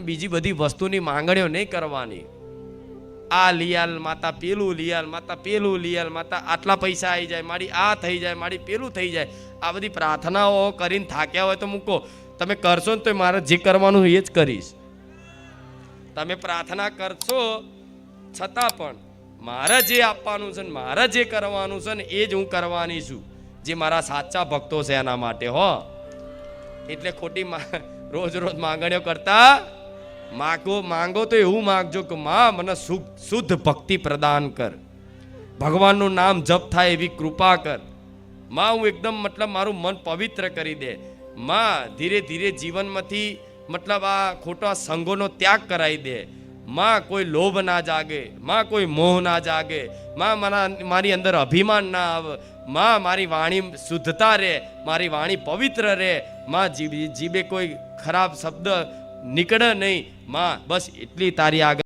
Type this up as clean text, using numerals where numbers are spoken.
બીજી બધી વસ્તુની માંગણીઓ નહીં કરવાની. આ લીયાલ માતા, પેલું લીયાલ માતા, પેલું લીયાલ માતા, આટલા પૈસા આવી જાય, મારી આ થઈ જાય, મારી પેલું થઈ જાય. આ બધી પ્રાર્થનાઓ કરીને થાક્યા હોય તો મૂકો. તમે કરશો ને તો મારે જે કરવાનું એ જ કરીશ. તમે પ્રાર્થના કરશો છતાં પણ મારે જે આપવાનું છે ને મારે જે કરવાનું છે ને એ જ હું કરવાની છું, જે મારા સાચા ભક્તો છે એના માટે. હો, એટલે ખોટી રોજ રોજ માંગણીઓ કરતા માંગો તો એવું માંગજો કે માં મને શુદ્ધ ભક્તિ પ્રદાન કર, ભગવાનનું નામ જપ થાય એવી કૃપા કર. માં હું એકદમ મતલબ મારું મન પવિત્ર કરી દે. માં ધીરે ધીરે જીવનમાંથી મતલબ આ ખોટા સંગોનો ત્યાગ કરાવી દે. માં કોઈ લોભ ના જાગે, માં કોઈ મોહ ના જાગે, માં મારી અંદર અભિમાન ના આવે. માં મારી વાણી શુદ્ધતા રહે, મારી વાણી પવિત્ર રહે. માં જીભે કોઈ ખરાબ શબ્દ નીકળે નહીં. માં બસ એટલી તારી આગળ